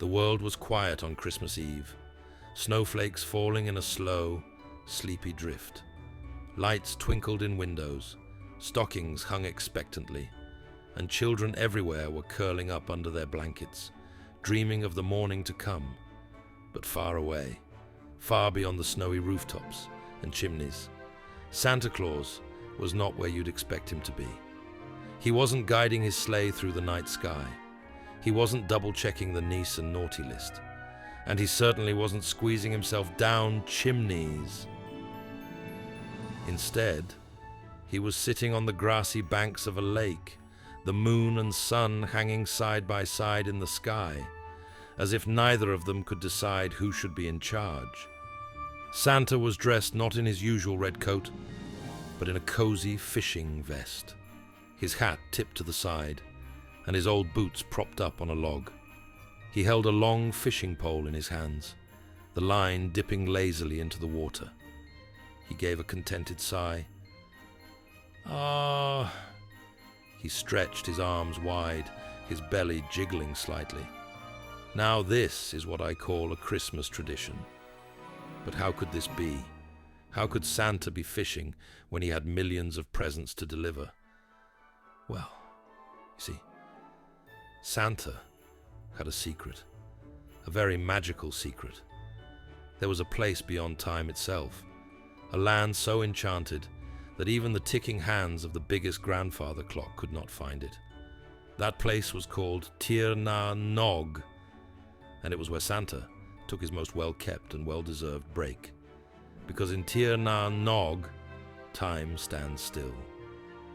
The world was quiet on Christmas Eve, snowflakes falling in a slow, sleepy drift. Lights twinkled in windows, stockings hung expectantly, and children everywhere were curling up under their blankets, dreaming of the morning to come, but far away, far beyond the snowy rooftops and chimneys. Santa Claus was not where you'd expect him to be. He wasn't guiding his sleigh through the night sky. He wasn't double-checking the nice and naughty list. And he certainly wasn't squeezing himself down chimneys. Instead, he was sitting on the grassy banks of a lake, the moon and sun hanging side by side in the sky, as if neither of them could decide who should be in charge. Santa was dressed not in his usual red coat, but in a cozy fishing vest, his hat tipped to the side, and his old boots propped up on a log. He held a long fishing pole in his hands, the line dipping lazily into the water. He gave a contented sigh. Ah! He stretched his arms wide, his belly jiggling slightly. Now this is what I call a Christmas tradition. But how could this be? How could Santa be fishing when he had millions of presents to deliver? Well, you see, Santa had a secret, a very magical secret. There was a place beyond time itself, a land so enchanted that even the ticking hands of the biggest grandfather clock could not find it. That place was called Tir Na Nog, and it was where Santa took his most well-kept and well-deserved break. Because in Tir Na Nog, time stands still.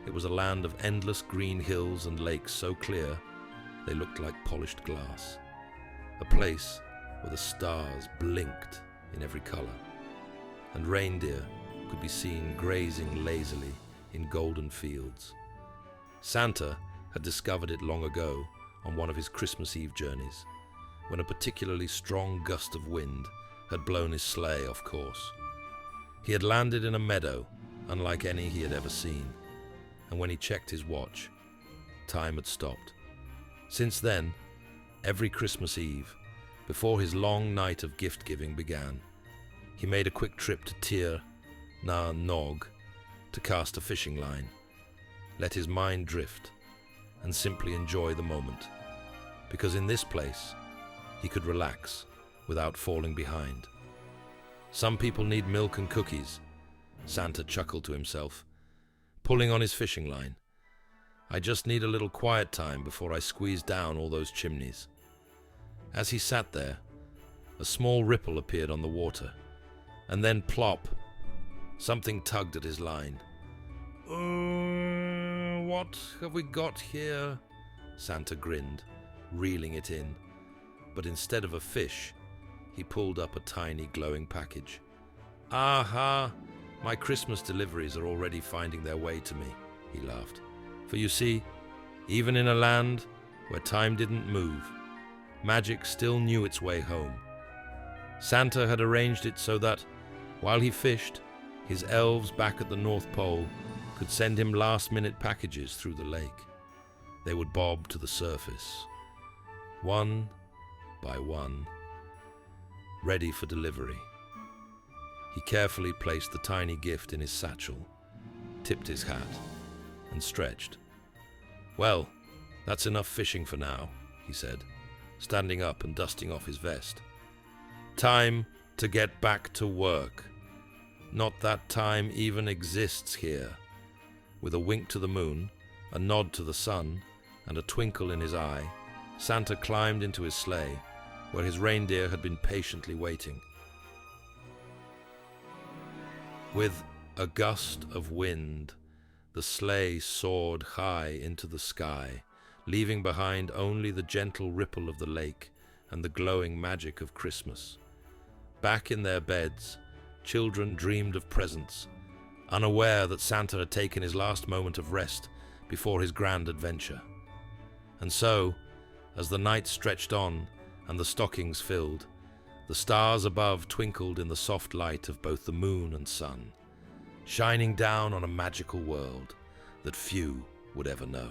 It was a land of endless green hills and lakes so clear they looked like polished glass. A place where the stars blinked in every color, and reindeer could be seen grazing lazily in golden fields. Santa had discovered it long ago on one of his Christmas Eve journeys, when a particularly strong gust of wind had blown his sleigh off course. He had landed in a meadow unlike any he had ever seen, and when he checked his watch, time had stopped. Since then, every Christmas Eve, before his long night of gift-giving began, he made a quick trip to Tir Na Nog to cast a fishing line, let his mind drift, and simply enjoy the moment, because in this place, he could relax without falling behind. Some people need milk and cookies, Santa chuckled to himself, pulling on his fishing line. I just need a little quiet time before I squeeze down all those chimneys. As he sat there, a small ripple appeared on the water, and then plop, something tugged at his line. What have we got here? Santa grinned, reeling it in. But instead of a fish, he pulled up a tiny glowing package. Aha! My Christmas deliveries are already finding their way to me, he laughed. For you see, even in a land where time didn't move, magic still knew its way home. Santa had arranged it so that, while he fished, his elves back at the North Pole could send him last-minute packages through the lake. They would bob to the surface, one by one, ready for delivery. He carefully placed the tiny gift in his satchel, tipped his hat, and stretched. Well, that's enough fishing for now, he said, standing up and dusting off his vest. Time to get back to work. Not that time even exists here. With a wink to the moon, a nod to the sun, and a twinkle in his eye, Santa climbed into his sleigh, where his reindeer had been patiently waiting. With a gust of wind, the sleigh soared high into the sky, leaving behind only the gentle ripple of the lake and the glowing magic of Christmas. Back in their beds, children dreamed of presents, unaware that Santa had taken his last moment of rest before his grand adventure. And so, as the night stretched on and the stockings filled, the stars above twinkled in the soft light of both the moon and sun, shining down on a magical world that few would ever know.